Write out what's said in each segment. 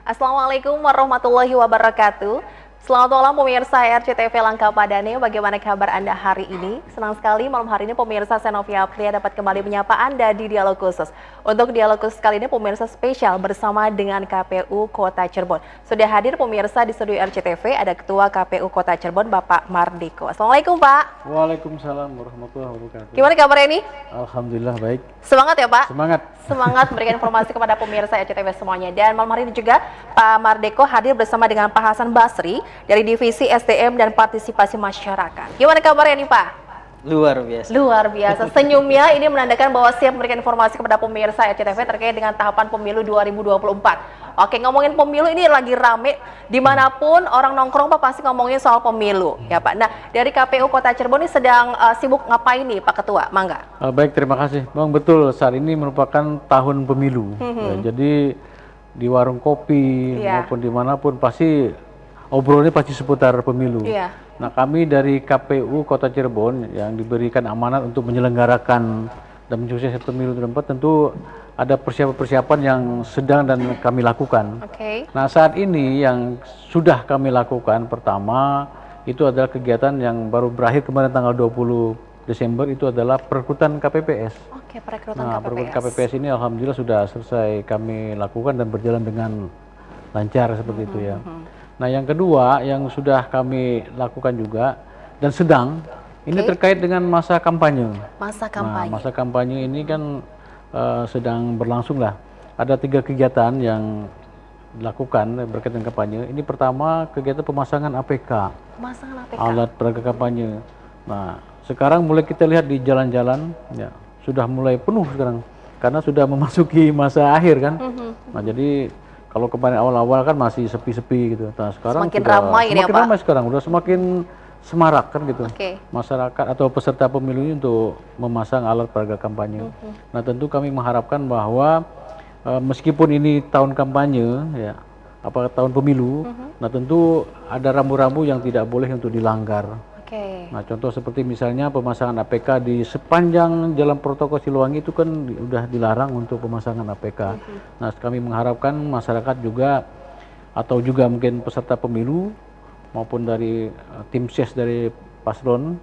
Assalamualaikum warahmatullahi wabarakatuh. Selamat malam pemirsa RCTV Langka Padane, bagaimana kabar Anda hari ini? Senang sekali malam hari ini pemirsa Xenofia Aprilia dapat kembali menyapa Anda di Dialog Khusus. Untuk Dialog Khusus kali ini pemirsa spesial bersama dengan KPU Kota Cirebon. Sudah hadir pemirsa di studio RCTV, ada Ketua KPU Kota Cirebon Bapak Mardiko. Assalamualaikum Pak. Waalaikumsalam warahmatullahi wabarakatuh. Gimana kabarnya ini? Alhamdulillah baik. Semangat ya Pak? Semangat. Semangat memberikan informasi kepada pemirsa RCTV semuanya. Dan malam hari ini juga Pak Mardiko hadir bersama dengan Pak Hasan Basri dari Divisi SDM dan Partisipasi Masyarakat. Gimana kabarnya nih Pak? Luar biasa. Luar biasa. Senyumnya ini menandakan bahwa siap memberikan informasi kepada pemirsa RCTV terkait dengan tahapan pemilu 2024. Oke, ngomongin pemilu ini lagi rame. Dimanapun orang nongkrong Pak pasti ngomongin soal pemilu. Ya Pak. Nah, dari KPU Kota Cirebon ini sedang sibuk ngapain nih Pak Ketua? Mangga. Baik, terima kasih. Bang, betul saat ini merupakan tahun pemilu. Ya, jadi di warung kopi maupun dimanapun pasti obrolannya pasti seputar pemilu. Nah, kami dari KPU Kota Cirebon yang diberikan amanat untuk menyelenggarakan dan mensukseskan pemilu 2024 tentu ada persiapan-persiapan yang sedang dan kami lakukan. Nah, saat ini yang sudah kami lakukan pertama itu adalah kegiatan yang baru berakhir kemarin tanggal 20 Desember itu adalah perekrutan KPPS. Perekrutan Nah, KPPS. perekrutan KPPS ini alhamdulillah sudah selesai kami lakukan dan berjalan dengan lancar seperti itu ya. Nah, yang kedua yang sudah kami lakukan juga dan sedang ini terkait dengan masa kampanye. Masa kampanye. Nah, masa kampanye ini kan sedang berlangsung lah. Ada 3 kegiatan yang dilakukan berkaitan kampanye. Ini pertama kegiatan pemasangan APK. Pemasangan APK. Alat peraga kampanye. Nah, sekarang mulai kita lihat di jalan-jalan ya sudah mulai penuh sekarang karena sudah memasuki masa akhir kan. Nah, jadi kalau kemarin awal-awal kan masih sepi-sepi gitu. Nah, sekarang semakin sudah ramai ini ya, semakin Pak? ramai sekarang, udah semakin semarak kan gitu. Masyarakat atau peserta pemilu ini untuk memasang alat peraga kampanye. Nah, tentu kami mengharapkan bahwa meskipun ini tahun kampanye ya, tahun pemilu, nah tentu ada rambu-rambu yang tidak boleh untuk dilanggar. Nah, contoh seperti misalnya pemasangan APK di sepanjang Jalan Protokol Siluwangi itu kan udah dilarang untuk pemasangan APK. Nah, kami mengharapkan masyarakat juga atau juga mungkin peserta pemilu maupun dari tim ses dari paslon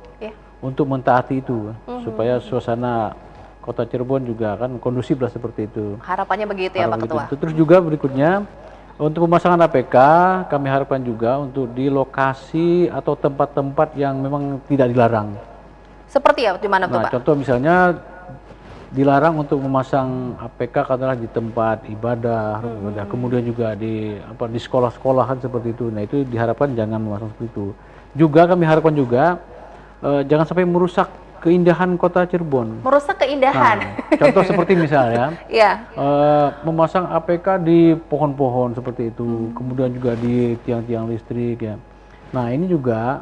untuk mentaati itu supaya suasana Kota Cirebon juga kan kondusif lah seperti itu. Harapannya begitu ya Pak Ketua. Terus juga berikutnya untuk pemasangan APK kami harapkan juga untuk di lokasi atau tempat-tempat yang memang tidak dilarang. Seperti ya di mana tuh Pak? Contoh misalnya dilarang untuk memasang APK katakanlah di tempat ibadah, kemudian juga di sekolah-sekolahan seperti itu. Nah, itu diharapkan jangan memasang seperti itu. Juga kami harapkan juga jangan sampai merusak keindahan Kota Cirebon. Merusak keindahan. Nah, contoh seperti misalnya memasang APK di pohon-pohon seperti itu, kemudian juga di tiang-tiang listrik ya. Nah, ini juga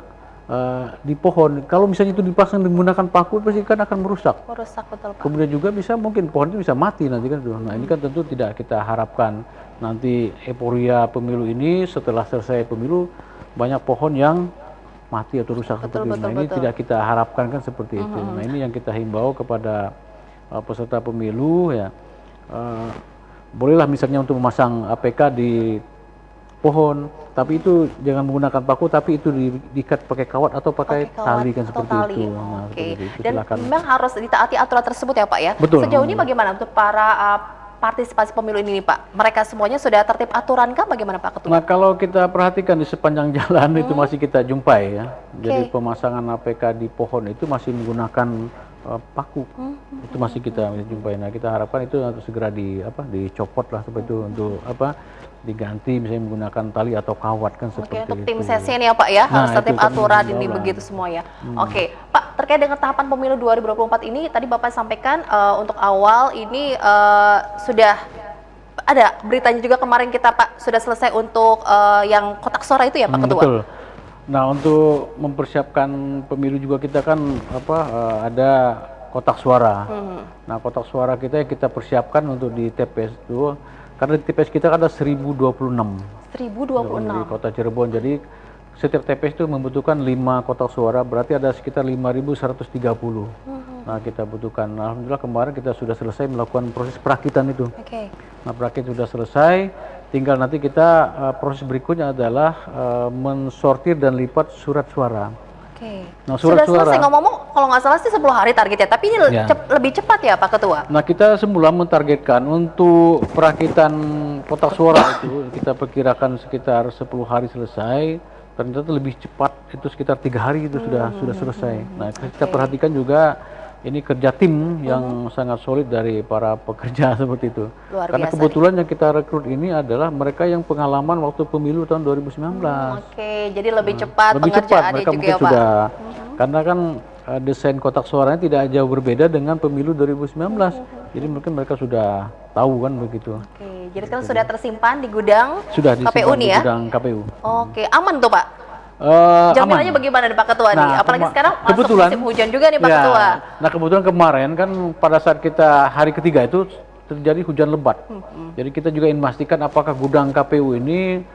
di pohon, kalau misalnya itu dipasang menggunakan paku pasti kan akan merusak. Merusak betul Pak. Kemudian juga bisa mungkin pohon itu bisa mati nanti kan. Nah, ini kan tentu tidak kita harapkan nanti euforia pemilu ini setelah selesai pemilu banyak pohon yang mati atau rusak seperti itu. Nah, ini tidak kita harapkan kan seperti itu. Nah, ini yang kita himbau kepada peserta pemilu ya. Bolehlah misalnya untuk memasang APK di pohon, tapi itu jangan menggunakan paku, tapi itu diikat pakai kawat atau pakai tali kan seperti itu. Nah, seperti itu. Dan silakan. memang harus ditaati aturan tersebut ya Pak ya. Betul. Sejauh ini bagaimana untuk para partisipasi pemilu ini nih Pak? Mereka semuanya sudah tertib aturan kah? Bagaimana Pak Ketua? Nah, kalau kita perhatikan di sepanjang jalan itu masih kita jumpai ya. Jadi pemasangan APK di pohon itu masih menggunakan paku. Itu masih kita jumpai. Nah, kita harapkan itu harus segera dicopot lah seperti itu untuk diganti misalnya menggunakan tali atau kawat kan seperti itu. Untuk tim sesnya nih ya Pak ya, harus tertib aturan ini begitu semua ya. Oke, Pak, terkait dengan tahapan pemilu 2024 ini tadi Bapak sampaikan untuk awal ini sudah ada beritanya juga kemarin kita Pak sudah selesai untuk yang kotak suara itu ya Pak Ketua. Betul. Nah, untuk mempersiapkan pemilu juga kita kan ada kotak suara. Nah, kotak suara kita persiapkan untuk di TPS itu karena di TPS kita ada 1026. 1026 di Kota Cirebon. Jadi setiap TPS itu membutuhkan 5 kotak suara, berarti ada sekitar 5.130. Nah, kita butuhkan. Alhamdulillah kemarin kita sudah selesai melakukan proses perakitan itu. Nah, perakit sudah selesai, Tinggal nanti kita proses berikutnya adalah mensortir dan lipat surat suara. Oke. Nah, surat Sudah selesai suara. ngomong, kalau nggak salah sih 10 hari targetnya, tapi ini Ya. lebih cepat ya Pak Ketua? Nah, kita semula mentargetkan untuk perakitan kotak suara itu kita perkirakan sekitar 10 hari selesai. Ternyata lebih cepat, itu sekitar 3 hari itu sudah selesai. Nah, kita perhatikan juga ini kerja tim yang sangat solid dari para pekerja seperti itu. Luar Karena biasa kebetulan yang kita rekrut ini adalah mereka yang pengalaman waktu pemilu tahun 2019. Oke, jadi lebih cepat Lebih cepat pengerjaannya mereka juga mungkin ya Pak? sudah. Karena kan desain kotak suaranya tidak jauh berbeda dengan pemilu 2019. Jadi mungkin mereka sudah tahu kan begitu. Oke, jadi kan sudah tersimpan di gudang Sudah disimpan KPU nih di ya? gudang KPU. Oke, aman tuh Pak? Aman. Jaminannya bagaimana nih Pak Ketua nih? Nah, Apalagi sekarang masuk kebetulan musim hujan juga nih Pak ya, Ketua. Nah, kebetulan kemarin kan pada saat kita hari ketiga itu terjadi hujan lebat. Jadi kita juga ingin memastikan apakah gudang KPU ini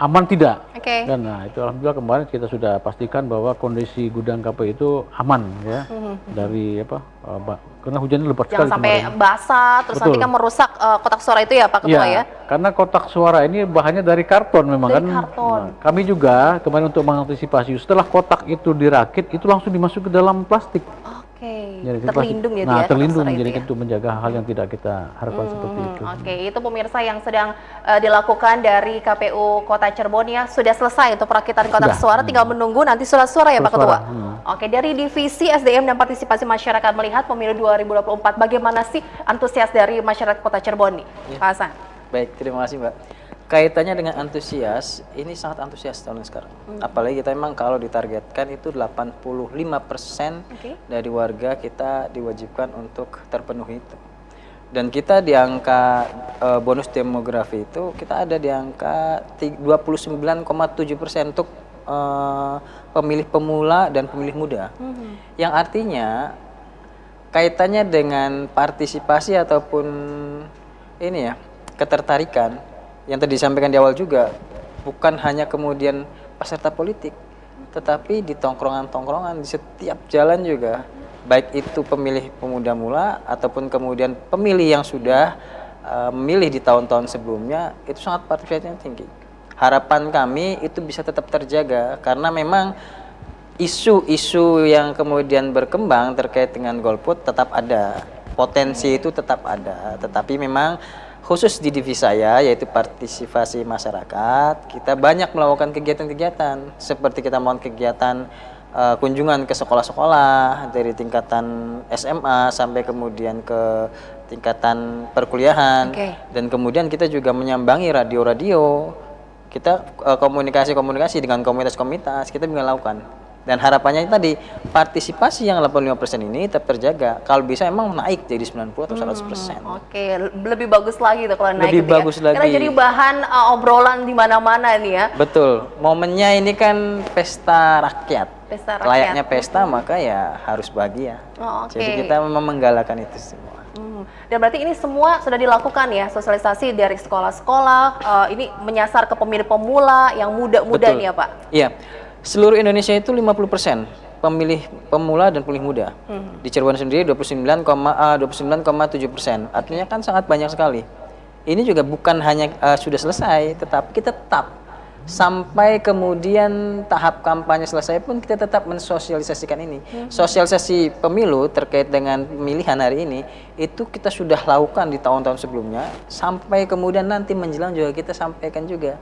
aman tidak. Oke. Dan nah itu alhamdulillah kemarin kita sudah pastikan bahwa kondisi gudang KPU itu aman ya dari karena hujannya lebat Jangan sekali sampai kemarin. basah, terus Betul. nanti kan merusak kotak suara itu ya Pak Ketua ya? Karena kotak suara ini bahannya dari karton memang Dari kan. karton. Nah, kami juga kemarin untuk mengantisipasi setelah kotak itu dirakit itu langsung dimasuk ke dalam plastik. Oke, Jadi terlindung gitu nah, ya? terlindung kotak suara jadi itu ya? itu menjaga hal yang tidak kita harapkan seperti itu. Oke, itu pemirsa yang sedang dilakukan dari KPU Kota Cirebon ya, sudah selesai untuk perakitan kotak suara, tinggal menunggu nanti surat suara ya Pak Surat Ketua. suara, Oke, dari Divisi SDM dan Partisipasi Masyarakat melihat pemilu 2024, bagaimana sih antusias dari masyarakat Kota Cirebon nih, Pak Hasan? Baik, terima kasih Mbak. Kaitannya dengan antusias, ini sangat antusias tahun sekarang. Apalagi kita memang kalau ditargetkan itu 85% dari warga kita diwajibkan untuk terpenuhi itu. Dan kita di angka bonus demografi itu kita ada di angka 29,7% untuk pemilih pemula dan pemilih muda. Yang artinya kaitannya dengan partisipasi ataupun ini ya, ketertarikan yang tadi disampaikan di awal juga, bukan hanya kemudian peserta politik, tetapi di tongkrongan-tongkrongan, di setiap jalan juga, baik itu pemilih pemuda mula ataupun kemudian pemilih yang sudah memilih di tahun-tahun sebelumnya, itu sangat partisipasinya tinggi. Harapan kami itu bisa tetap terjaga, karena memang isu-isu yang kemudian berkembang terkait dengan golput tetap ada, potensi itu tetap ada, tetapi memang khusus di divisi saya yaitu partisipasi masyarakat, kita banyak melakukan kegiatan-kegiatan seperti kita melakukan kegiatan kunjungan ke sekolah-sekolah dari tingkatan SMA sampai kemudian ke tingkatan perkuliahan, dan kemudian kita juga menyambangi radio-radio, kita komunikasi-komunikasi dengan komunitas-komunitas, kita juga lakukan. Dan harapannya tadi partisipasi yang 85% ini tetap terjaga. Kalau bisa emang naik jadi 90 atau 100%. Oke, lebih bagus lagi tuh kalau naik Lebih gitu bagus ya. Karena lagi. jadi bahan obrolan di mana-mana nih ya. Betul. Momennya ini kan pesta rakyat. Pesta rakyat. Layaknya pesta maka ya harus bahagia. Oh, oke. Jadi kita memang menggalakan itu semua. Dan berarti ini semua sudah dilakukan ya, sosialisasi dari sekolah-sekolah, ini menyasar ke pemilih pemula yang muda-muda Betul. nih ya Pak? Iya. Seluruh Indonesia itu 50% pemilih pemula dan pemilih muda. Di Cirebon sendiri 29,7%. Artinya kan sangat banyak sekali. Ini juga bukan hanya sudah selesai, tetapi kita tetap sampai kemudian tahap kampanye selesai pun kita tetap mensosialisasikan ini. Sosialisasi pemilu terkait dengan pemilihan hari ini itu kita sudah lakukan di tahun-tahun sebelumnya, sampai kemudian nanti menjelang juga kita sampaikan juga.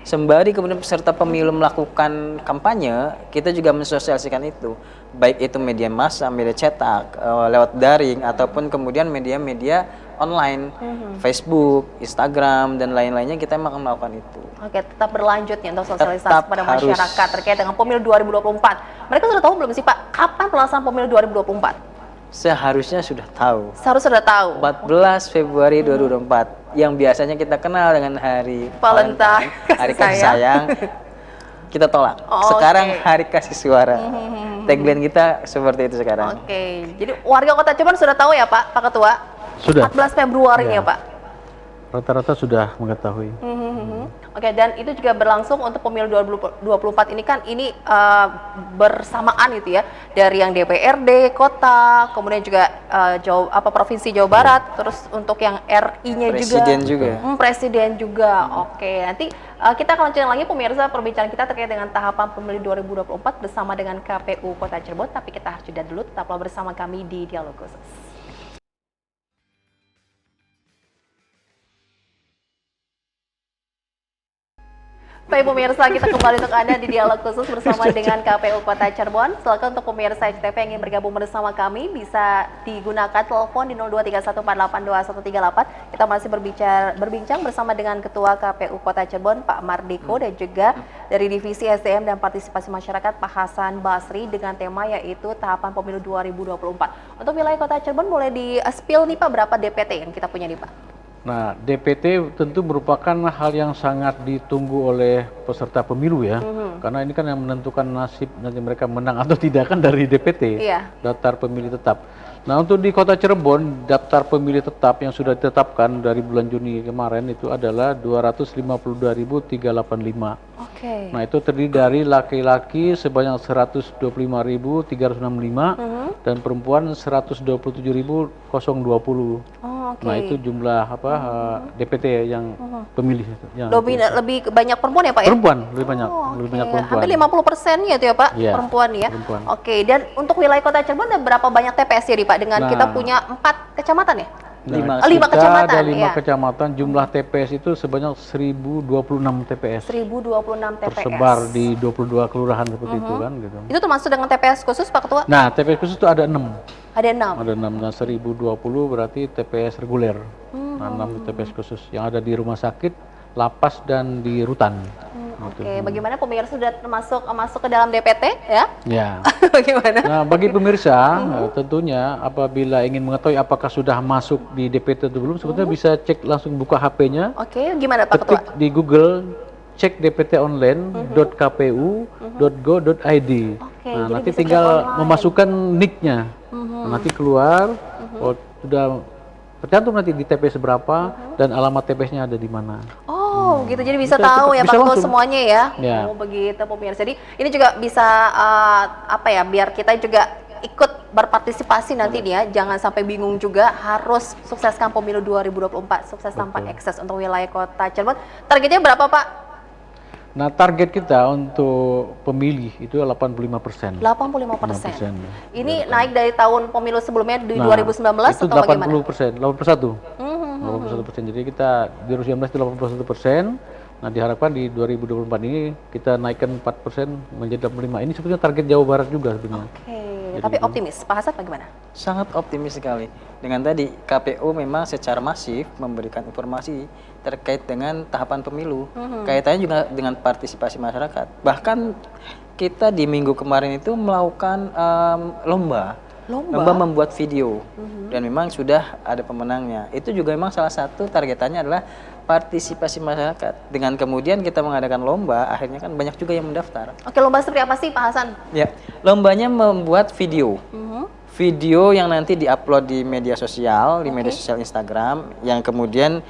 Sembari kemudian peserta pemilu melakukan kampanye, kita juga mensosialisasikan itu, baik itu media massa, media cetak, lewat daring, ataupun kemudian media-media online, Facebook, Instagram, dan lain-lainnya, kita memang melakukan itu. Oke, tetap berlanjut ya untuk sosialisasi Tetap kepada harus. masyarakat terkait dengan pemilu 2024. Mereka sudah tahu belum sih Pak, kapan pelaksanaan pemilu 2024? Seharusnya sudah tahu. Seharusnya sudah tahu. 14 Februari 2024 yang biasanya kita kenal dengan hari Valentine, hari kasih sayang, kita tolak. Sekarang hari kasih suara. Tagline kita seperti itu sekarang. Oke, jadi warga Kota Cirebon sudah tahu ya Pak Ketua? Sudah. 14 Februari Ya. ya Pak? Rata-rata sudah mengetahui. Oke, dan itu juga berlangsung untuk pemilu 2024 ini kan ini bersamaan gitu ya, dari yang DPRD kota, kemudian juga Provinsi Jawa Barat, terus untuk yang RI-nya juga. Presiden juga. Oke, nanti kita akan lanjutkan lagi pemirsa perbincangan kita terkait dengan tahapan pemilu 2024 bersama dengan KPU Kota Cirebon, tapi kita harus jeda dulu, tetaplah bersama kami di Dialog Khusus. Baik pemirsa, kita kembali untuk Anda di Dialog Khusus bersama dengan KPU Kota Cirebon. Silakan untuk pemirsa CTV yang ingin bergabung bersama kami bisa digunakan telepon di 0231482138. Kita masih berbincang bersama dengan Ketua KPU Kota Cirebon Pak Mardiko dan juga dari Divisi SDM dan Partisipasi Masyarakat Pak Hasan Basri dengan tema yaitu tahapan pemilu 2024. Untuk wilayah Kota Cirebon boleh di-spill nih Pak, berapa DPT yang kita punya nih Pak? Nah, DPT tentu merupakan hal yang sangat ditunggu oleh peserta pemilu ya, karena ini kan yang menentukan nasib nanti mereka menang atau tidak kan dari DPT, daftar pemilih tetap. Nah, untuk di Kota Cirebon, daftar pemilih tetap yang sudah ditetapkan dari bulan Juni kemarin itu adalah 252.385. Nah, itu terdiri dari laki-laki sebanyak 125.365 dan perempuan 127.020. Nah, itu jumlah DPT yang pemilih yang lebih banyak perempuan ya Pak ya? Perempuan, lebih banyak perempuan. Hampir 50% itu ya Pak, perempuan ya. Oke, dan untuk wilayah Kota Cirebon ada berapa banyak TPS ya Pak? Dengan kita punya 4 kecamatan ya? 5 kecamatan. Ada 5 kecamatan, jumlah TPS itu sebanyak 1026 TPS. 1026 TPS. Tersebar di 22 kelurahan seperti itu kan gitu. Itu termasuk dengan TPS khusus Pak Ketua? Nah, TPS khusus itu ada 6. Ada 6. Ada 6. Nah, 1020 berarti TPS reguler. Nah, 6 TPS khusus yang ada di rumah sakit, lapas dan di rutan. Oke, bagaimana pemirsa sudah masuk ke dalam DPT ya? Ya. Bagaimana? Nah, bagi pemirsa tentunya apabila ingin mengetahui apakah sudah masuk di DPT atau belum, sebetulnya bisa cek langsung buka HP-nya. Oke, gimana Pak Ketua? Ketik di Google cek dptonline.kpu.go.id. Nah, nanti tinggal memasukkan nick-nya. Nah, nanti keluar sudah tercantum nanti di TPS berapa dan alamat TPS-nya ada di mana. Oh, gitu. Jadi bisa tahu ya Pak Ketua semuanya ya. Oh, begitu pemirsa. Jadi ini juga bisa biar kita juga ikut berpartisipasi nanti nih ya. Jangan sampai bingung juga, harus sukseskan pemilu 2024, sukses tanpa ekses untuk wilayah Kota Cirebon. Targetnya berapa Pak? Nah, target kita untuk pemilih itu 85%. 85%. Ini naik dari tahun pemilu sebelumnya di 2019 itu atau bagaimana? 80%, 81%. 81%. Jadi kita di 2019 itu 81%. Nah, diharapkan di 2024 ini kita naikkan 4% menjadi 85%. Ini sebetulnya target Jawa Barat juga sebenarnya. Tapi optimis, Pak Hasan bagaimana? Sangat optimis sekali. Dengan tadi KPU memang secara masif memberikan informasi terkait dengan tahapan pemilu. Kaitannya juga dengan partisipasi masyarakat. Bahkan kita di minggu kemarin itu melakukan lomba membuat video dan memang sudah ada pemenangnya. Itu juga memang salah satu targetannya adalah partisipasi masyarakat. Dengan kemudian kita mengadakan lomba, akhirnya kan banyak juga yang mendaftar. Oke, lomba seperti apa sih Pak Hasan? Ya, lombanya membuat video. Video yang nanti diupload di media sosial, media sosial Instagram, yang kemudian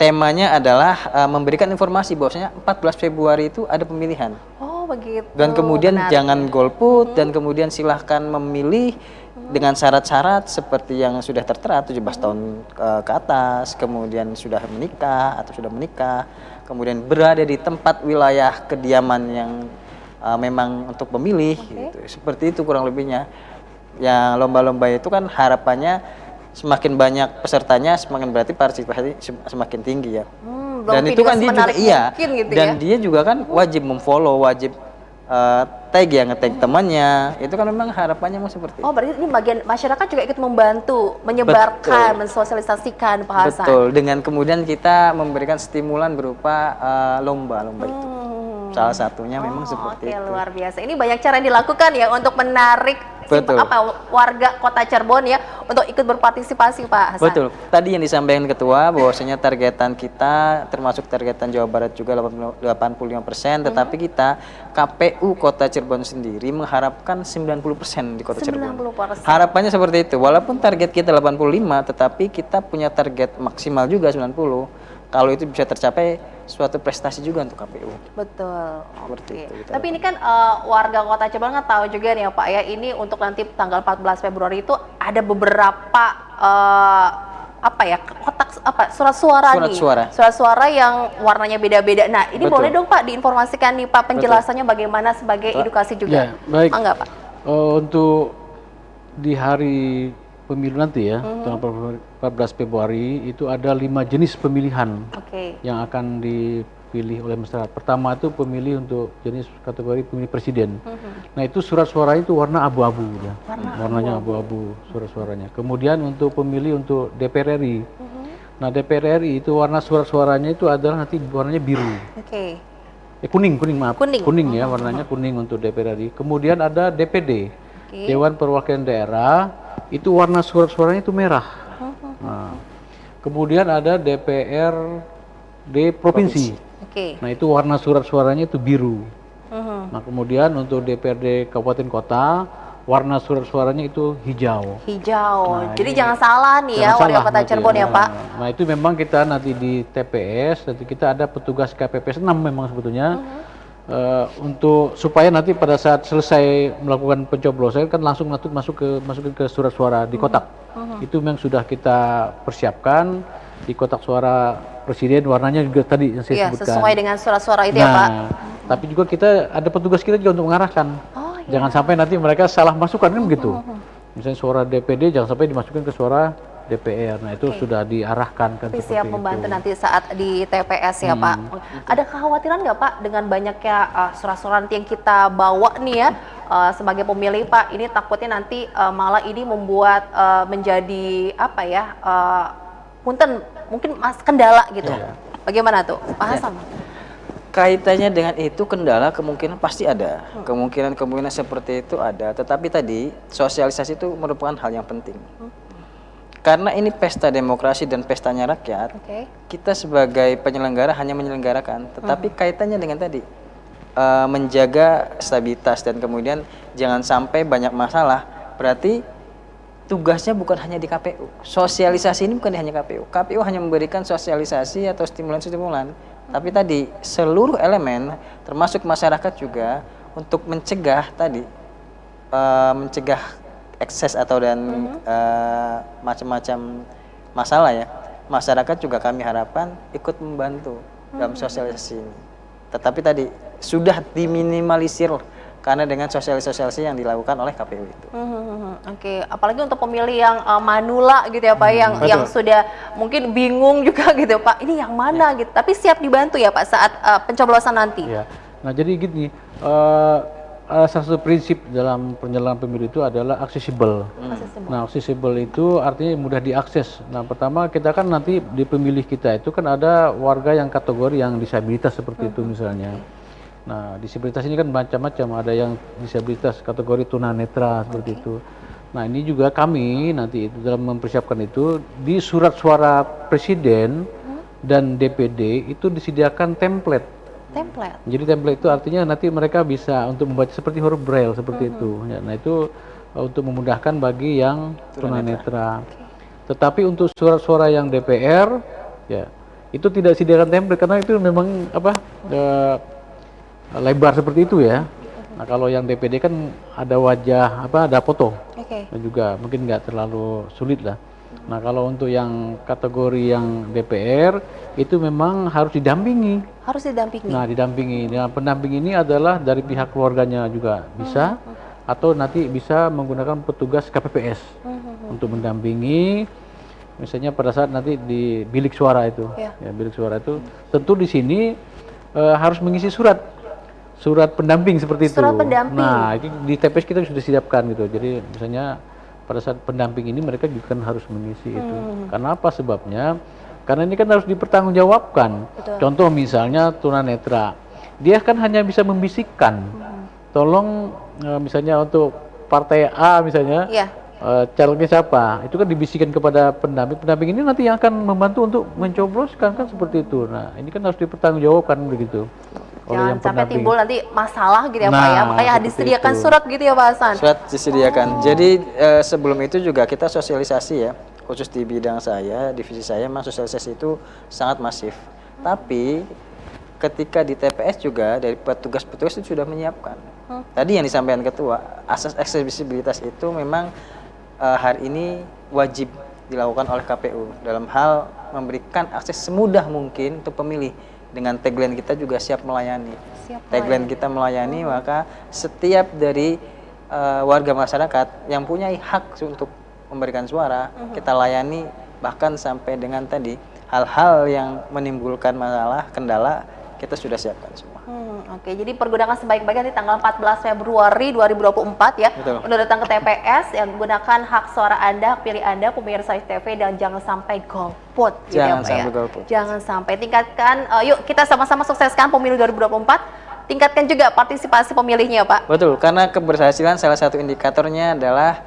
temanya adalah memberikan informasi bahwasanya 14 Februari itu ada pemilihan. Oh, begitu. Dan kemudian jangan golput dan kemudian silahkan memilih dengan syarat-syarat seperti yang sudah tertera 17 tahun ke atas, kemudian sudah menikah atau sudah menikah, kemudian berada di tempat wilayah kediaman yang memang untuk pemilih gitu. Seperti itu kurang lebihnya. Yang lomba-lomba itu kan harapannya semakin banyak pesertanya semakin berarti partisipasi semakin tinggi ya. Dan itu kan dia juga gitu dan dia juga kan wajib memfollow, wajib tag ya, nge-tag temannya. Itu kan memang harapannya mau seperti itu. Oh, berarti ini bagian masyarakat juga ikut membantu, menyebarkan, mensosialisasikan Pak Hasan. Betul, dengan kemudian kita memberikan stimulan berupa lomba-lomba itu. Salah satunya memang seperti itu. Oke, luar biasa. Ini banyak cara yang dilakukan ya untuk menarik warga Kota Cirebon ya untuk ikut berpartisipasi Pak Hasan. Betul. Tadi yang disampaikan Ketua bahwasanya targetan kita termasuk targetan Jawa Barat juga 85%, tetapi kita KPU Kota Cirebon sendiri mengharapkan 90% di Kota Cirebon. 90%. Harapannya seperti itu. Walaupun target kita 85, tetapi kita punya target maksimal juga 90. Kalau itu bisa tercapai, suatu prestasi juga untuk KPU. Betul. Seperti Oke. itu, kita Tapi ini kan warga Kota Cebalongan tahu juga nih ya Pak ya, ini untuk nanti tanggal 14 Februari itu ada beberapa apa ya, surat suara Surat nih. suara. Surat suara yang warnanya beda-beda. Nah, ini Betul. boleh dong Pak diinformasikan nih Pak penjelasannya bagaimana sebagai edukasi juga. Ya, baik. Enggak Pak? Untuk di hari pemilu nanti ya, tanggal 14 Februari itu ada 5 jenis pemilihan Oke. yang akan dipilih oleh masyarakat. Pertama itu pemilih untuk jenis kategori pemilih presiden. Nah itu surat suara itu warna abu-abu ya. Warnanya abu-abu surat suaranya. Kemudian untuk pemilih untuk DPR RI. Nah DPR RI itu warna surat suaranya itu adalah nanti warnanya biru. Oke. Kuning maaf. Kuning. Ya, warnanya kuning untuk DPR RI. Kemudian ada DPD. Oke. Dewan Perwakilan Daerah, itu warna surat suaranya itu merah. Nah, kemudian ada DPRD Provinsi. Oke. Nah itu warna surat suaranya itu biru. Nah kemudian untuk DPRD Kabupaten Kota, warna surat suaranya itu hijau. Hijau. Nah, Jadi ini jangan salah nih ya Jangan warga salah Kota nanti Cirebon ya Pak. Nah itu memang kita nanti di TPS, nanti kita ada petugas KPPS 6 memang sebetulnya. Untuk supaya nanti pada saat selesai melakukan pencoblosan kan langsung masukin ke surat suara di kotak. Itu memang sudah kita persiapkan di kotak suara presiden, warnanya juga tadi yang saya Iya, sebutkan. sesuai dengan surat suara itu ya Pak. Tapi juga kita ada petugas kita juga untuk mengarahkan. Oh, iya. Jangan sampai nanti mereka salah masukkan kan begitu. Misalnya suara DPD jangan sampai dimasukkan ke suara DPR. Nah itu sudah diarahkan kan Tapi seperti siap membantu itu. nanti saat di TPS ya Pak. Ada kekhawatiran nggak Pak dengan banyaknya surat-surat nanti yang kita bawa nih ya sebagai pemilih Pak? Ini takutnya nanti malah ini membuat menjadi apa ya? Punten mungkin kendala gitu. Bagaimana tuh Pak Hasan? Kaitannya dengan itu kendala kemungkinan pasti ada. Kemungkinan seperti itu ada. Tetapi tadi sosialisasi itu merupakan hal yang penting. Karena ini pesta demokrasi dan pestanya rakyat, kita sebagai penyelenggara hanya menyelenggarakan. Tetapi kaitannya dengan tadi menjaga stabilitas dan kemudian jangan sampai banyak masalah. Berarti tugasnya bukan hanya di KPU. Sosialisasi ini bukan hanya KPU. KPU hanya memberikan sosialisasi atau stimulan-stimulan. Tapi tadi seluruh elemen termasuk masyarakat juga untuk mencegah tadi mencegah ekses atau dan macam-macam masalah ya. Masyarakat juga kami harapkan ikut membantu dalam sosialisasi ini. Tetapi tadi sudah diminimalisir karena dengan sosialisasi yang dilakukan oleh KPU itu. Oke, apalagi untuk pemilih yang manula gitu ya Pak, yang sudah mungkin bingung juga gitu Pak, ini yang mana gitu. Tapi siap dibantu ya Pak saat pencoblosan nanti. Ya. Nah jadi gini, salah satu prinsip dalam penyelenggaraan pemilu itu adalah aksesibel. Nah aksesibel itu artinya mudah diakses. Nah pertama kita kan nanti di pemilih kita itu kan ada warga yang kategori yang disabilitas seperti itu misalnya. Nah, disabilitas ini kan macam-macam, ada yang disabilitas kategori tunanetra seperti itu. Nah, ini juga kami nanti itu dalam mempersiapkan itu di surat suara presiden dan DPD itu disediakan template. Jadi template itu artinya nanti mereka bisa untuk membaca seperti huruf braille seperti itu. Ya, nah, itu untuk memudahkan bagi yang tunanetra. Tetapi untuk surat suara yang DPR ya, itu tidak disediakan template karena itu memang lebar seperti itu ya. Nah kalau yang DPD kan ada wajah ada foto, dan juga mungkin nggak terlalu sulit lah. Nah kalau untuk yang kategori yang DPR itu memang harus didampingi. Nah didampingi. Nah pendamping ini adalah dari pihak keluarganya juga bisa, atau nanti bisa menggunakan petugas KPPS untuk mendampingi. Misalnya pada saat nanti di bilik suara itu, ya bilik suara itu tentu di sini harus mengisi surat pendamping seperti itu. Nah, itu di TPS kita sudah siapkan gitu. Jadi misalnya pada saat pendamping ini mereka juga kan harus mengisi itu. Karena apa sebabnya? Karena ini kan harus dipertanggungjawabkan. Contoh misalnya tunanetra, dia kan hanya bisa membisikkan. Tolong misalnya untuk partai A misalnya, calonnya siapa? Itu kan dibisikkan kepada pendamping. Pendamping ini nanti yang akan membantu untuk mencobloskan kan seperti itu. Nah, ini kan harus dipertanggungjawabkan begitu. Jangan sampai timbul nanti masalah gitu ya Pak ya, makanya disediakan surat gitu ya Pak Hasan. Surat disediakan. Jadi sebelum itu juga kita sosialisasi ya, khusus di bidang saya, divisi saya memang sosialisasi itu sangat masif. Tapi ketika di TPS juga dari petugas-petugas itu sudah menyiapkan. Tadi yang disampaikan Ketua, asas aksesibilitas itu memang hari ini wajib dilakukan oleh KPU dalam hal memberikan akses semudah mungkin untuk pemilih. Dengan tagline kita juga siap melayani. Tagline kita melayani, maka setiap dari warga masyarakat yang punya hak untuk memberikan suara, kita layani, bahkan sampai dengan tadi hal-hal yang menimbulkan masalah, kendala, kita sudah siapkan semua. Oke, jadi pergunakan sebaik-baiknya di tanggal 14 Februari 2024 ya. Betul. Udah datang ke TPS yang gunakan hak suara Anda, hak pilih Anda, pemirsa TV, dan jangan sampai golput. Jangan gitu ya, Pak, sampai ya. golput. Jangan sampai. Tingkatkan, yuk kita sama-sama sukseskan pemilu 2024. Tingkatkan juga partisipasi pemilihnya, Pak. Betul, karena keberhasilan salah satu indikatornya adalah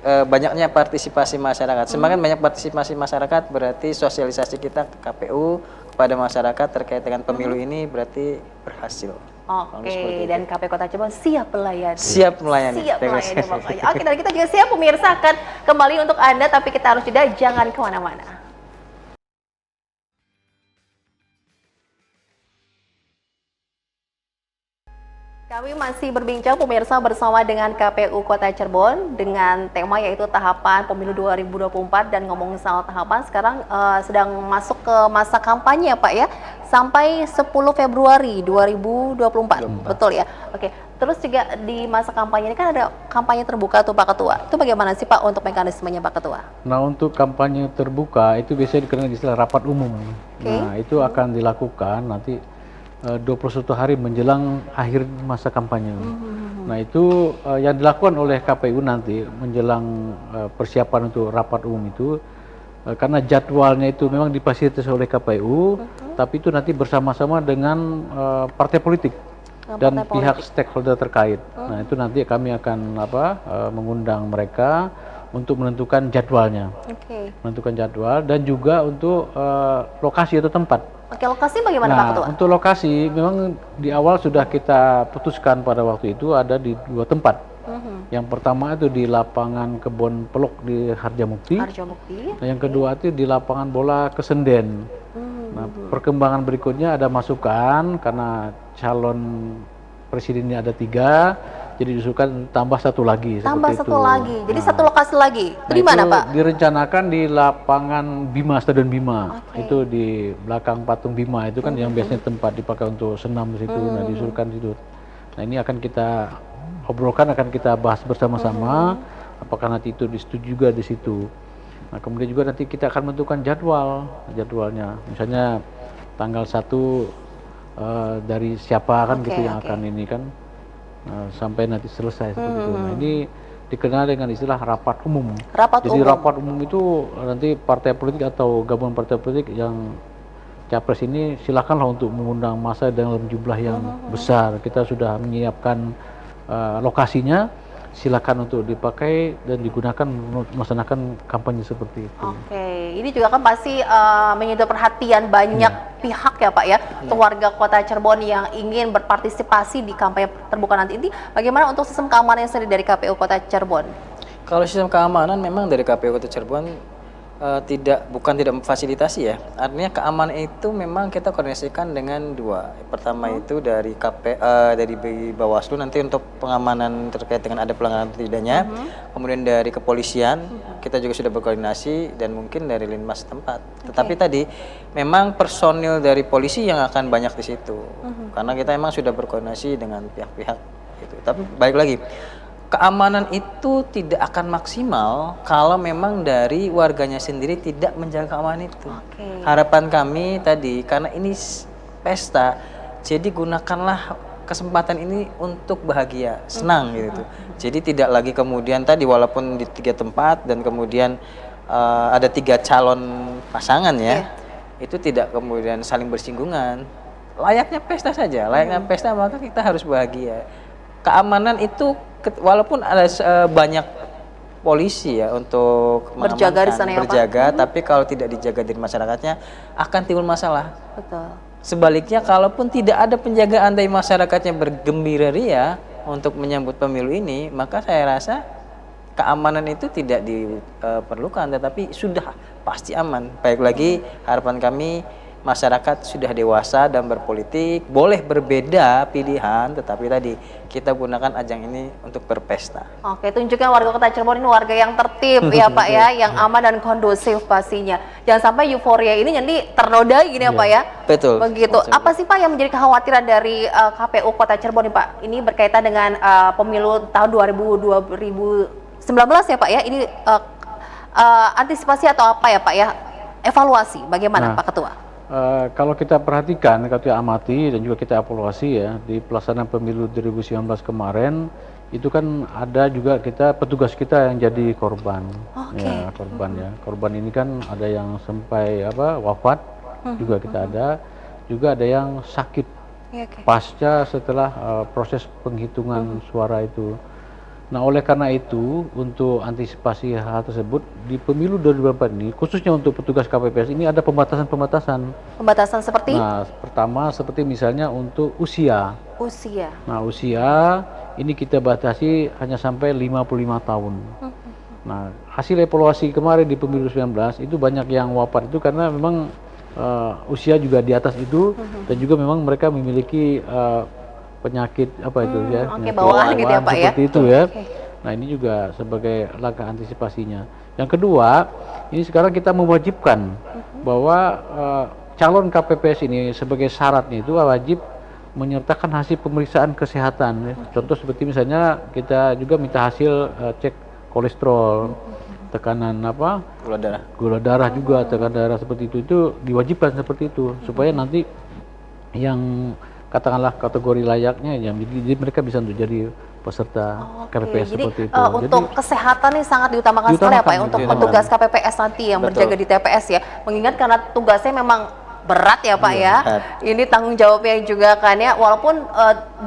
banyaknya partisipasi masyarakat. Semakin banyak partisipasi masyarakat berarti sosialisasi kita ke KPU kepada masyarakat terkait dengan pemilu ini berarti berhasil. Oke, dan KPU Kota Cirebon siap melayani. Siap melayani. Siap melayani makanya. Oke, dan kita juga siap pemirsa akan kembali untuk Anda, tapi kita harus jeda, jangan kemana-mana. Kami masih berbincang pemirsa bersama dengan KPU Kota Cirebon dengan tema yaitu tahapan pemilu 2024, dan ngomong soal tahapan sekarang sedang masuk ke masa kampanye Pak ya, sampai 10 Februari 2024. Betul ya? Oke. Terus juga di masa kampanye ini kan ada kampanye terbuka tuh Pak Ketua. Itu bagaimana sih Pak untuk mekanismenya Pak Ketua? Nah, untuk kampanye terbuka itu biasanya dikenal istilah rapat umum. Nah, itu akan dilakukan nanti 21 hari menjelang akhir masa kampanye. Nah, itu yang dilakukan oleh KPU nanti menjelang persiapan untuk rapat umum itu, karena jadwalnya itu memang difasilitasi oleh KPU, tapi itu nanti bersama-sama dengan partai politik dan pihak stakeholder terkait. Nah, itu nanti kami akan mengundang mereka untuk menentukan jadwalnya, menentukan jadwal dan juga untuk lokasi atau tempat. Oke, lokasi bagaimana Pak Ketua? Untuk lokasi memang di awal sudah kita putuskan pada waktu itu ada di 2 tempat. Yang pertama itu di lapangan Kebon Pelok di Harjamukti. Nah, yang kedua itu di lapangan bola Kesenden. Nah, perkembangan berikutnya ada masukan karena calon presidennya ada 3. Jadi diusulkan tambah 1 lagi. Tambah 1 lagi, jadi 1 lokasi lagi. Itu di mana Pak? Direncanakan di lapangan Bima, Stadion Bima. Itu di belakang patung Bima itu kan yang biasanya tempat dipakai untuk senam di situ. Nah, diusulkan di situ. Nah, ini akan kita obrolkan, akan kita bahas bersama-sama. Apakah nanti itu disetujui juga di situ. Nah, kemudian juga nanti kita akan menentukan jadwalnya. Misalnya tanggal 1 dari siapa kan gitu yang akan ini kan. Sampai nanti selesai seperti itu. Nah, ini dikenal dengan istilah rapat umum. Jadi rapat umum itu nanti partai politik atau gabungan partai politik yang capres ini silakanlah untuk mengundang massa dalam jumlah yang besar. Kita sudah menyiapkan lokasinya, silakan untuk dipakai dan digunakan melaksanakan kampanye seperti itu. Oke, ini juga kan pasti menyedot perhatian banyak pihak ya Pak ya, untuk warga Kota Cirebon yang ingin berpartisipasi di kampanye terbuka nanti. Ini bagaimana untuk sistem keamanan yang sendiri dari KPU Kota Cirebon? Kalau sistem keamanan memang dari KPU Kota Cirebon bukan tidak memfasilitasi ya. Artinya keamanan itu memang kita koordinasikan dengan 2. Pertama itu dari dari Bawaslu nanti untuk pengamanan terkait dengan ada pelanggaran atau tidaknya. Kemudian dari kepolisian kita juga sudah berkoordinasi dan mungkin dari linmas tempat. Tetapi tadi memang personil dari polisi yang akan banyak di situ. Karena kita memang sudah berkoordinasi dengan pihak-pihak itu. Tapi baik lagi, keamanan itu tidak akan maksimal kalau memang dari warganya sendiri tidak menjaga keamanan itu. Harapan kami tadi, karena ini pesta, jadi gunakanlah kesempatan ini untuk bahagia, senang gitu. Jadi tidak lagi kemudian tadi walaupun di 3 tempat dan kemudian ada 3 calon pasangan ya, itu tidak kemudian saling bersinggungan. Layaknya pesta saja, layaknya pesta maka kita harus bahagia. Keamanan itu walaupun ada banyak polisi ya untuk berjaga di sana ya Pak. Tapi kalau tidak dijaga dari masyarakatnya akan timbul masalah. Betul. Sebaliknya kalaupun tidak ada penjagaan dari masyarakatnya bergembira ria untuk menyambut pemilu ini, maka saya rasa keamanan itu tidak diperlukan, tetapi sudah pasti aman. Baik lagi harapan kami masyarakat sudah dewasa dan berpolitik, boleh berbeda pilihan, tetapi tadi kita gunakan ajang ini untuk berpesta. Oke, tunjukkan warga Kota Cirebon ini warga yang tertib ya Pak ya, yang aman dan kondusif pastinya. Jangan sampai euforia ini jadi ternodai gini ya Pak ya. Betul. Begitu. Apa sih Pak yang menjadi kekhawatiran dari KPU Kota Cirebon nih Pak? Ini berkaitan dengan pemilu tahun 2019 ya Pak ya. Ini antisipasi atau apa ya Pak ya? Evaluasi bagaimana Pak Ketua? Kalau kita perhatikan, kalau kita amati dan juga kita evaluasi ya di pelaksanaan pemilu 2019 kemarin, itu kan ada juga petugas kita yang jadi korban. Ya, korban ya. Korban ini kan ada yang sampai wafat juga kita ada, juga ada yang sakit pasca setelah proses penghitungan suara itu. Nah, oleh karena itu, untuk antisipasi hal tersebut, di pemilu 2024 ini, khususnya untuk petugas KPPS ini ada pembatasan-pembatasan. Pembatasan seperti? Nah, pertama seperti misalnya untuk usia. Usia. Nah, usia ini kita batasi hanya sampai 55 tahun. Nah, hasil evaluasi kemarin di pemilu 19 itu banyak yang wafat itu karena memang usia juga di atas itu, dan juga memang mereka memiliki penyakit bawaan gitu ya Pak ya. Seperti itu ya. Nah, ini juga sebagai langkah antisipasinya. Yang kedua, ini sekarang kita mewajibkan bahwa calon KPPS ini sebagai syaratnya itu wajib menyertakan hasil pemeriksaan kesehatan. Ya. Contoh seperti misalnya kita juga minta hasil cek kolesterol, tekanan gula darah juga, tekanan darah seperti itu diwajibkan seperti itu supaya nanti yang katakanlah kategori layaknya ya, jadi mereka bisa untuk jadi peserta KPPS jadi, seperti itu. Untuk kesehatan ini sangat diutamakan sekali ya Pak ya, untuk petugas KPPS nanti yang berjaga di TPS ya. Mengingat karena tugasnya memang berat ya Pak ya. Ini tanggung jawabnya juga kan ya, walaupun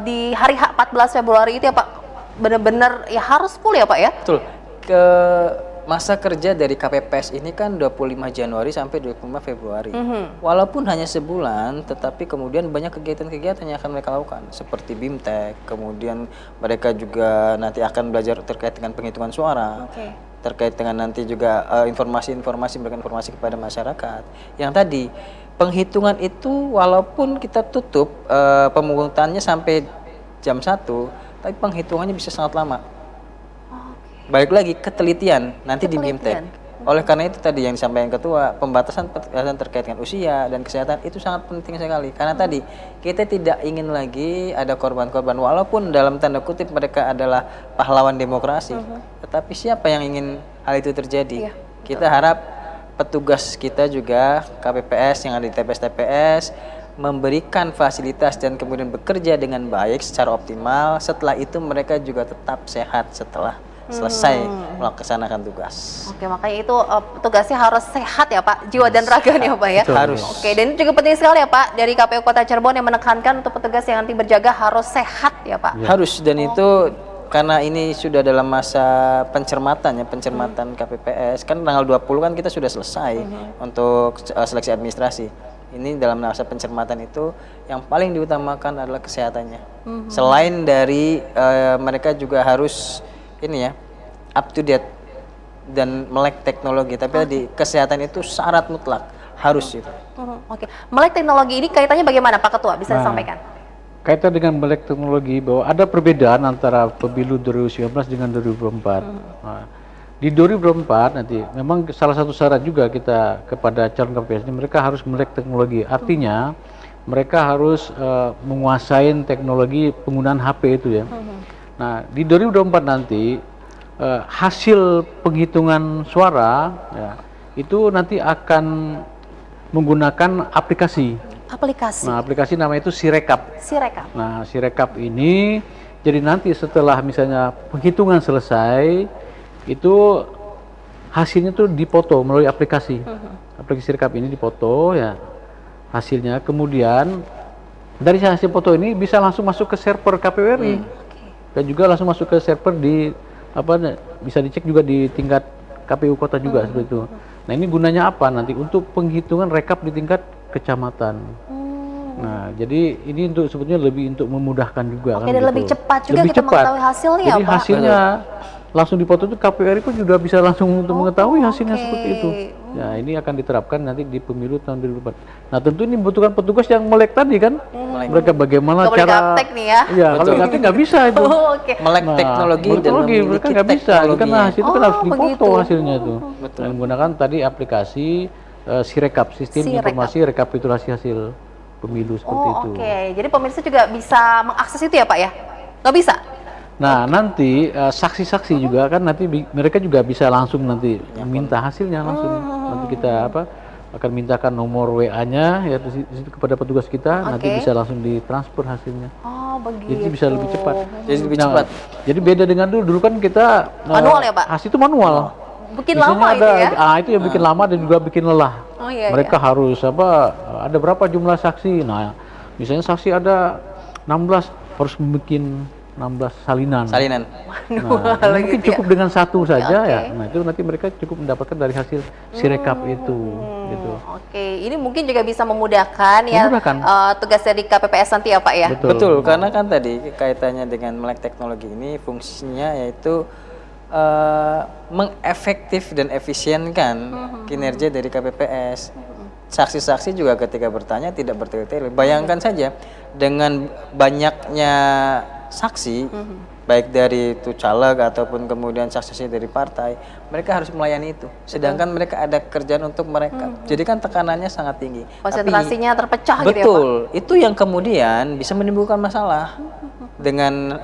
di hari H 14 Februari itu ya Pak benar-benar ya harus full ya Pak ya. Betul. Masa kerja dari KPPS ini kan 25 Januari sampai 25 Februari. Walaupun hanya sebulan, tetapi kemudian banyak kegiatan-kegiatan yang akan mereka lakukan. Seperti BIMTEK, kemudian mereka juga nanti akan belajar terkait dengan penghitungan suara. Terkait dengan nanti juga informasi-informasi, memberikan informasi kepada masyarakat. Yang tadi, penghitungan itu walaupun kita tutup pemungutannya sampai jam 1, tapi penghitungannya bisa sangat lama. Balik lagi ketelitian nanti di BIMTEK. Oleh karena itu tadi yang disampaikan Ketua, pembatasan terkait dengan usia dan kesehatan itu sangat penting sekali. Karena tadi kita tidak ingin lagi ada korban-korban, walaupun dalam tanda kutip mereka adalah pahlawan demokrasi. Tetapi siapa yang ingin hal itu terjadi? Kita harap petugas kita juga KPPS yang ada di TPS-TPS memberikan fasilitas dan kemudian bekerja dengan baik secara optimal. Setelah itu mereka juga tetap sehat setelah selesai melaksanakan tugas. Oke, makanya itu tugasnya harus sehat ya Pak, jiwa dan raganya Pak ya. Harus. Oke, dan itu juga penting sekali ya Pak dari KPU Kota Cirebon yang menekankan untuk petugas yang nanti berjaga harus sehat ya Pak. Harus, dan itu karena ini sudah dalam masa pencermatan KPPS, kan tanggal 20 kan kita sudah selesai untuk seleksi administrasi. Ini dalam masa pencermatan itu yang paling diutamakan adalah kesehatannya. Selain dari mereka juga harus ini ya, up to date dan melek teknologi, tapi tadi kesehatan itu syarat mutlak, harus itu. Melek teknologi ini kaitannya bagaimana Pak Ketua, bisa disampaikan? Kaitan dengan melek teknologi bahwa ada perbedaan antara pemilu 2019 dengan 2024. Nah, di 2024 nanti memang salah satu syarat juga kita kepada calon KPPS ini mereka harus melek teknologi. Artinya mereka harus menguasai teknologi penggunaan HP itu ya. Nah, di 2024 nanti hasil penghitungan suara ya, itu nanti akan menggunakan aplikasi. Nah, aplikasi namanya itu Sirekap. Nah, Sirekap ini jadi nanti setelah misalnya penghitungan selesai itu hasilnya tuh dipoto melalui aplikasi. Aplikasi Sirekap ini dipoto ya hasilnya, kemudian dari hasil foto ini bisa langsung masuk ke server KPU RI. Dan juga langsung masuk ke server di bisa dicek juga di tingkat KPU kota juga seperti itu. Nah, ini gunanya apa nanti untuk penghitungan rekap di tingkat kecamatan. Nah, jadi ini untuk sebetulnya lebih untuk memudahkan juga kan. Dan lebih cepat juga kita mengetahui hasilnya. Jadi hasilnya langsung dipoto itu KPU RI pun juga bisa langsung untuk mengetahui hasilnya seperti itu. Ya, ini akan diterapkan nanti di pemilu tahun 2024. Nah, tentu ini membutuhkan petugas yang melek tadi kan. Mereka bagaimana Nggak boleh cara gaptek nih ya. Iya, kalau gaptek nggak bisa itu. Oh, oke. Melek teknologi dan teknologi mereka memiliki nggak bisa. Itu kan teknologinya. hasil itu kan harus difoto begitu. hasilnya itu. Dan menggunakan tadi aplikasi Sirekap, sistem Sirekap. informasi rekapitulasi hasil pemilu seperti itu. Oke. Jadi pemirsa juga bisa mengakses itu ya Pak ya? Nggak bisa? Nah, nanti saksi-saksi juga kan nanti mereka juga bisa langsung nanti minta hasilnya langsung. Nanti kita akan mintakan nomor WA-nya ya di situ kepada petugas kita, nanti bisa langsung ditransfer hasilnya. Oh, begitu. Jadi bisa lebih cepat. Jadi lebih cepat. Jadi beda dengan dulu kan kita Manual ya, Pak? hasil itu manual. Bikin Biasanya lama itu ya? itu yang bikin lama dan juga bikin lelah. Oh iya. Mereka harus ada berapa jumlah saksi. Nah, misalnya saksi ada 16 harus bikin 16 salinan. Nah, mungkin cukup dengan satu saja ya. Nah, itu nanti mereka cukup mendapatkan dari hasil Sirekap itu gitu. Oke, ini mungkin juga bisa memudahkan ya tugas dari KPPS nanti ya Pak ya? Betul, karena kan tadi kaitannya dengan melek teknologi ini fungsinya yaitu mengefektif dan efisienkan kinerja dari KPPS. Saksi-saksi juga ketika bertanya tidak bertele-tele. Bayangkan saja dengan banyaknya saksi, baik dari itu caleg ataupun kemudian saksi dari partai, mereka harus melayani itu. Sedangkan mereka ada kerjaan untuk mereka. Jadi kan tekanannya sangat tinggi. Konsentrasinya terpecah gitu ya Pak? Betul, itu yang kemudian bisa menimbulkan masalah. Dengan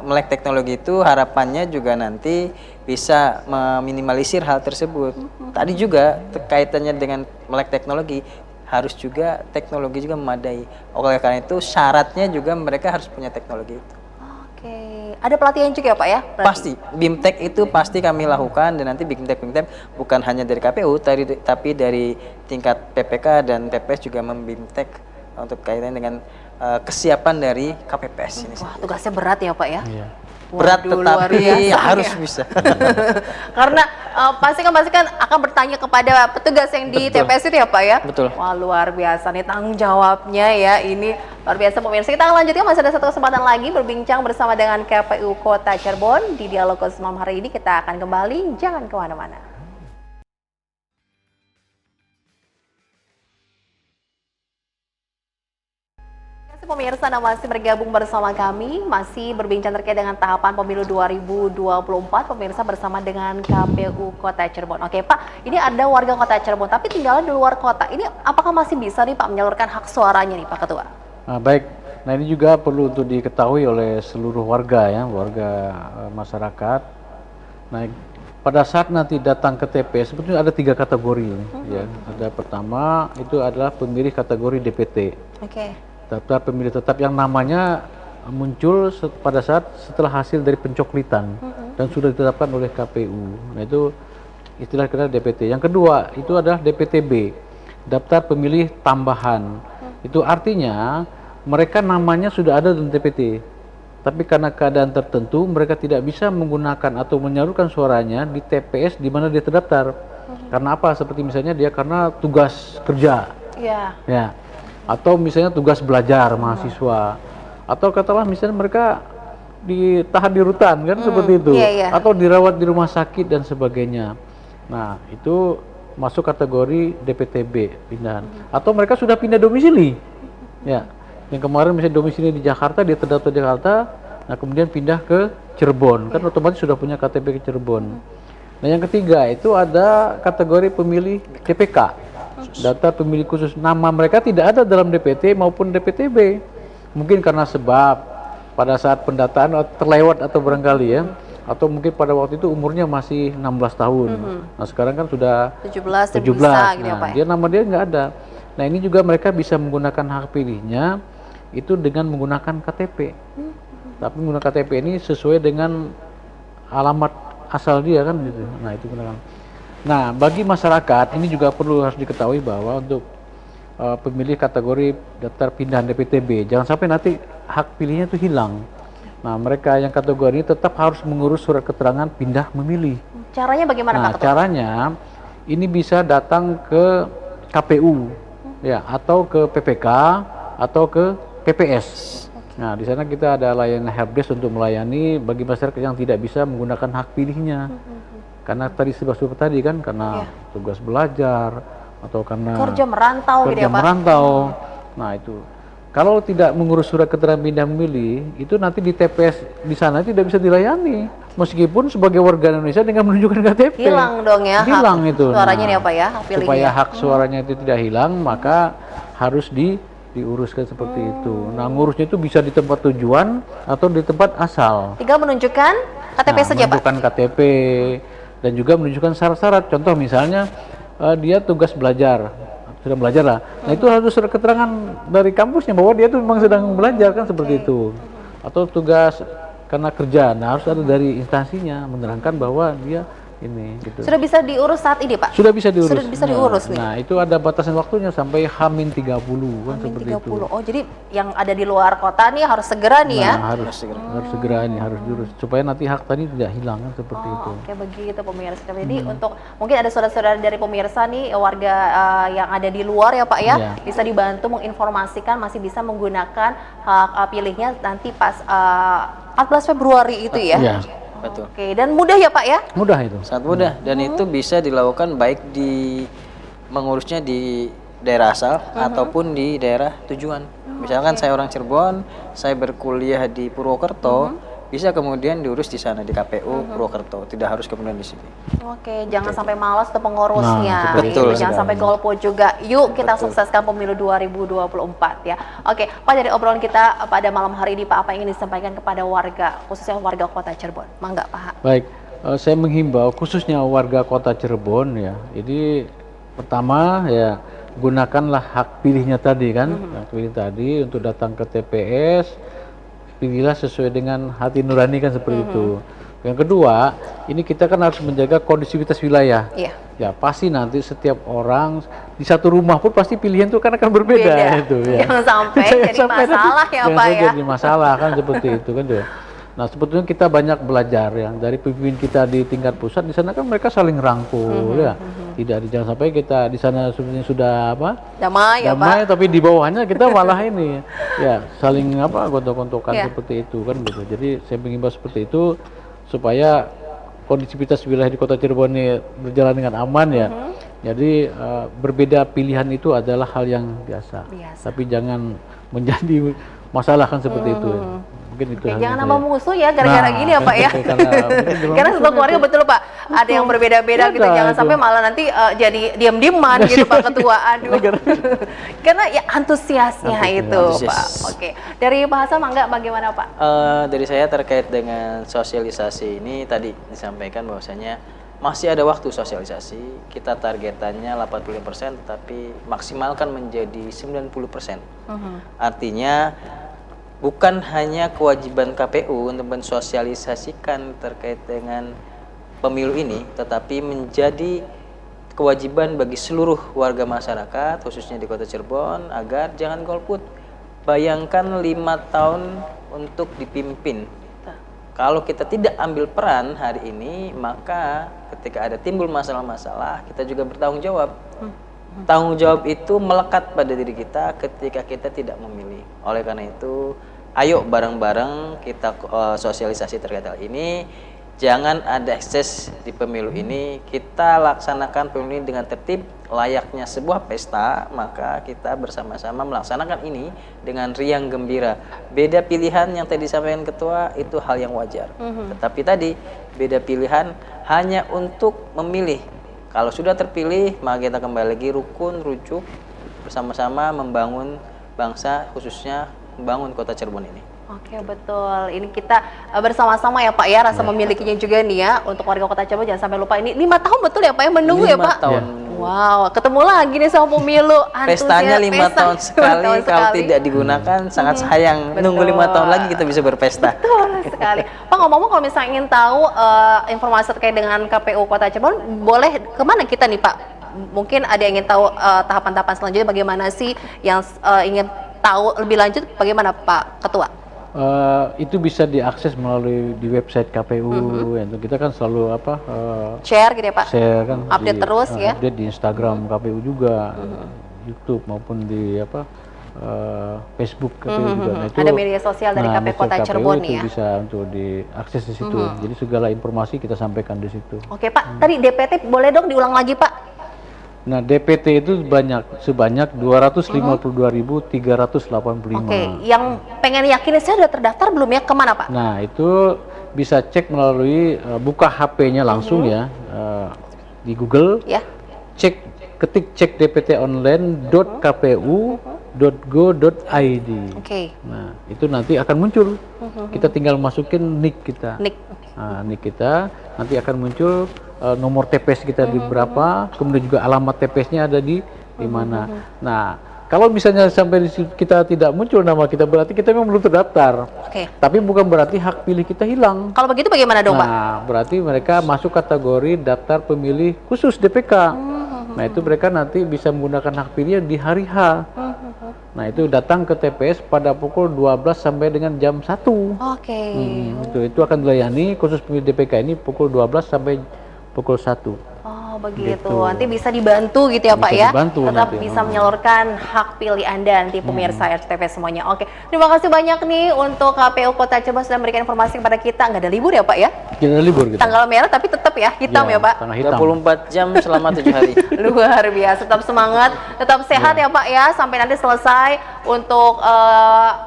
melek teknologi itu harapannya juga nanti bisa meminimalisir hal tersebut. Tadi juga kaitannya dengan melek teknologi harus juga teknologi juga memadai. Oleh karena itu syaratnya juga mereka harus punya teknologi itu. Oke, ada pelatihan juga ya Pak ya? Berarti? Pasti, BIMTEK itu pasti kami lakukan dan nanti BIMTEK bukan hanya dari KPU tapi dari tingkat PPK dan TPS juga membimtek untuk kaitan dengan kesiapan dari KPPS ini. Wah, tugasnya berat ya Pak ya? Iya. Berat Waduh, luar tetapi biasa harus ya. bisa. Karena pasti kan akan bertanya kepada petugas yang di TPS itu ya Pak ya? Betul. Wah, luar biasa nih tanggung jawabnya ya, ini luar biasa pemirsa. Kita akan lanjutkan, masih ada satu kesempatan lagi berbincang bersama dengan KPU Kota Cirebon di Dialog Khusus malam hari ini. Kita akan kembali, jangan kemana-mana. Pemirsa, Anda masih bergabung bersama kami, masih berbincang terkait dengan tahapan pemilu 2024, pemirsa bersama dengan KPU Kota Cirebon. Oke Pak, ini ada warga Kota Cirebon, tapi tinggalnya di luar kota. Ini apakah masih bisa nih Pak menyalurkan hak suaranya nih Pak Ketua? Nah, baik. Nah, ini juga perlu untuk diketahui oleh seluruh warga ya, warga masyarakat. Nah, pada saat nanti datang ke TPS, sebetulnya ada 3 kategori ya. Ada pertama itu adalah pemilih kategori DPT. Oke. Daftar pemilih tetap yang namanya muncul pada saat setelah hasil dari pencoklitan dan sudah ditetapkan oleh KPU. Nah, itu istilah kita DPT. Yang kedua itu adalah DPTB, daftar pemilih tambahan. Itu artinya mereka namanya sudah ada dalam DPT, tapi karena keadaan tertentu mereka tidak bisa menggunakan atau menyalurkan suaranya di TPS di mana dia terdaftar. Karena apa? Seperti misalnya dia karena tugas kerja. Iya. Ya. Atau misalnya tugas belajar mahasiswa, atau katakanlah misalnya mereka ditahan di rutan kan seperti itu, atau dirawat di rumah sakit dan sebagainya. Nah, itu masuk kategori DPTB pindahan. Atau mereka sudah pindah domisili, ya. Yang kemarin misalnya domisili di Jakarta, dia terdaftar di Jakarta, nah kemudian pindah ke Cirebon, kan otomatis sudah punya KTP ke Cirebon. Nah, yang ketiga itu ada kategori pemilih DPK. Data pemilih khusus, nama mereka tidak ada dalam DPT maupun DPTB. Mungkin karena sebab pada saat pendataan terlewat atau barangkali ya, atau mungkin pada waktu itu umurnya masih 16 tahun. Nah, sekarang kan sudah 17. Gitu Nah, ya, Pak, dia nama dia nggak ada. Nah, ini juga mereka bisa menggunakan hak pilihnya itu dengan menggunakan KTP. Tapi menggunakan KTP ini sesuai dengan alamat asal dia kan gitu. Nah, itu gunakan. Nah, bagi masyarakat ini juga perlu harus diketahui bahwa untuk pemilih kategori daftar pindahan DPTB, jangan sampai nanti hak pilihnya itu hilang. Nah, mereka yang kategori ini tetap harus mengurus surat keterangan pindah memilih. Caranya bagaimana Nah, Pak Ketua? caranya ini bisa datang ke KPU ya, atau ke PPK atau ke PPS. Nah, di sana kita ada layanan helpdesk untuk melayani bagi masyarakat yang tidak bisa menggunakan hak pilihnya. karena tadi sebab tadi kan karena tugas belajar atau karena kerja merantau gitu ya Pak. merantau. Nah itu kalau tidak mengurus surat keterangan pindah memilih, itu nanti di TPS di sana tidak bisa dilayani. Meskipun sebagai warga Indonesia dengan menunjukkan KTP. Hilang dong ya hilang hak itu. suaranya nih apa ya, hak pilihnya. Supaya hak suaranya itu tidak hilang, maka harus diuruskan seperti itu. Nah, ngurusnya itu bisa di tempat tujuan atau di tempat asal. Tinggal menunjukkan KTP saja Pak. Menunjukkan KTP dan juga menunjukkan syarat-syarat. Contoh misalnya dia tugas belajar, sudah belajar lah. Nah itu harus surat keterangan dari kampusnya bahwa dia tuh memang sedang belajar kan seperti itu. Atau tugas karena kerja, nah harus ada dari instansinya menerangkan bahwa dia ini gitu. Sudah bisa diurus saat ini Pak? Sudah bisa diurus. Sudah bisa diurus nih. Nah, itu ada batasan waktunya sampai H-30 kan seperti 30. itu. Oh, jadi yang ada di luar kota nih harus segera nih ya. Harus segera ini harus diurus supaya nanti hak tadi tidak hilang kan seperti itu. Oke, begitu pemirsa. Jadi untuk mungkin ada saudara-saudara dari pemirsa nih warga yang ada di luar ya Pak ya, bisa dibantu menginformasikan masih bisa menggunakan hak pilihnya nanti pas 14 Februari itu ya. Iya. Betul. Oke, dan mudah ya Pak ya? Mudah itu. Sangat mudah dan itu bisa dilakukan baik di mengurusnya di daerah asal ataupun di daerah tujuan. Misalkan saya orang Cirebon, saya berkuliah di Purwokerto, bisa kemudian diurus di sana di KPU Purwokerto, tidak harus kemudian di sini. Oke, jangan sampai malas tuh pengurusnya. Nah, betul. Jangan sampai golput juga. Yuk kita sukseskan pemilu 2024 ya. Oke, Pak, dari obrolan kita pada malam hari ini Pak, apa yang ingin disampaikan kepada warga, khususnya warga Kota Cirebon? Mangga Pak. Baik, saya menghimbau khususnya warga Kota Cirebon ya. Ini pertama ya gunakanlah hak pilihnya tadi kan, hak pilih tadi untuk datang ke TPS, pilihlah sesuai dengan hati nurani kan seperti itu. Yang kedua, ini kita kan harus menjaga kondusivitas wilayah. Iya. Ya pasti nanti setiap orang di satu rumah pun pasti pilihan itu kan akan berbeda itu ya. Jangan sampai jadi masalah ya Pak ya. Jadi masalah kan seperti itu kan tuh. Nah sebetulnya kita banyak belajar yang dari pemimpin kita di tingkat pusat, di sana kan mereka saling rangkul ya. Tidak jangan sampai kita di sana sebenarnya sudah apa? Damai ya Damai, Pak. tapi di bawahnya kita malah ini ya saling apa gontok-gontokan seperti itu kan gitu. Jadi saya mengimbau seperti itu supaya kondisivitas wilayah di Kota Cirebon ini berjalan dengan aman ya. Jadi berbeda pilihan itu adalah hal yang biasa. Tapi jangan menjadi masalah kan seperti itu ya. Mungkin itu jangan nambah musuh ya gara-gara gini ya Pak ya. Karena satu keluarga betul Pak, ada yang berbeda-beda gitu, jangan sampai malah nanti jadi diam-diaman gitu Pak Ketua. Aduh. Karena ya antusiasnya itu Pak. Oke, dari Pak Hasan mangga bagaimana Pak? Dari saya terkait dengan sosialisasi ini tadi disampaikan bahwasanya masih ada waktu sosialisasi. Kita targetannya 85%, tapi maksimalkan menjadi 90%. Artinya bukan hanya kewajiban KPU untuk mensosialisasikan terkait dengan pemilu ini, tetapi menjadi kewajiban bagi seluruh warga masyarakat, khususnya di Kota Cirebon, agar jangan golput. Bayangkan 5 tahun untuk dipimpin. Kalau kita tidak ambil peran hari ini, maka ketika ada timbul masalah-masalah, kita juga bertanggung jawab. Tanggung jawab itu melekat pada diri kita ketika kita tidak memilih. Oleh karena itu, ayo bareng-bareng kita sosialisasi terkait hal ini. Jangan ada ekses di pemilu ini. Kita laksanakan pemilu ini dengan tertib, layaknya sebuah pesta. Maka kita bersama-sama melaksanakan ini dengan riang gembira. Beda pilihan yang tadi disampaikan Ketua itu hal yang wajar. Tetapi tadi beda pilihan hanya untuk memilih. Kalau sudah terpilih, maka kita kembali lagi rukun, rujuk, bersama-sama membangun bangsa, khususnya membangun Kota Cirebon ini. Oke, betul. Ini kita bersama-sama ya Pak ya, rasa memilikinya juga nih ya. Untuk warga Kota Cirebon jangan sampai lupa ini 5 tahun betul ya Pak ya, menunggu ya Pak? 5 tahun. Wow, ketemu lagi nih sama pemilu. Pestanya 5 tahun sekali, kalau tidak digunakan sangat sayang. Nunggu 5 tahun lagi kita bisa berpesta. Betul sekali. Pak, ngomong-ngomong kalau misalnya ingin tahu informasi terkait dengan KPU Kota Cirebon, boleh kemana kita nih Pak? Mungkin ada yang ingin tahu tahapan-tahapan selanjutnya bagaimana sih, yang ingin tahu lebih lanjut bagaimana Pak Ketua? Itu bisa diakses melalui di website KPU. Ya, kita kan selalu share gitu ya Pak? Share kan, update terus ya? Update di Instagram KPU juga, YouTube maupun di Facebook KPU juga. Nah, itu, ada media sosial dari KPU Kota KPU Cirebon itu ya. bisa untuk diakses di situ. Jadi segala informasi kita sampaikan di situ. Oke Pak, tadi DPT boleh dong diulang lagi Pak? Nah, DPT itu sebanyak 252.385. Oke, yang pengen yakin saya udah terdaftar belum ya, kemana Pak? Nah, itu bisa cek melalui buka HP-nya langsung ya di Google. Ya. Ketik cek dpt.online.kpu.go.id. Oke. Nah, itu nanti akan muncul. Kita tinggal masukin NIK kita. NIK. Nah, NIK kita nanti akan muncul nomor TPS kita di berapa, kemudian juga alamat TPS-nya ada di mana. Nah, kalau misalnya sampai kita tidak muncul nama kita, berarti kita memang belum terdaftar. Oke. Tapi bukan berarti hak pilih kita hilang. Kalau begitu bagaimana dong Pak? Nah, berarti mereka masuk kategori daftar pemilih khusus DPK. Nah, itu mereka nanti bisa menggunakan hak pilihnya di hari H. Nah, itu datang ke TPS pada pukul 12 sampai dengan jam 1. Oke. Itu akan dilayani khusus pemilih DPK ini pukul 12 sampai pukul 1. Oh begitu, Gitu. nanti bisa dibantu gitu ya Bisa Pak ya, dibantu tetap nanti. bisa menyalurkan hak pilih Anda nanti pemirsa RCTV semuanya. Oke, terima kasih banyak nih untuk KPU Kota Cirebon sudah memberikan informasi kepada kita. Nggak ada libur ya Pak ya? Kita libur kita. Tanggal merah tapi tetap ya, hitam ya Pak? Tanggal hitam. 24 jam selama 7 hari. Luar biasa, tetap semangat, tetap sehat ya Pak ya, sampai nanti selesai untuk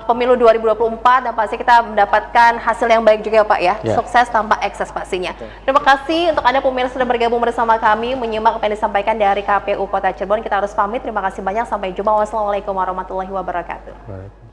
pemilu 2024 dan pasti kita mendapatkan hasil yang baik juga ya Pak ya, sukses tanpa ekses pastinya. Terima kasih untuk Anda pemirsa sudah bergabung bersama kami, menyimak apa yang disampaikan dari KPU Kota Cirebon. Kita harus pamit, terima kasih banyak, sampai jumpa. Wassalamualaikum warahmatullahi wabarakatuh. Baik.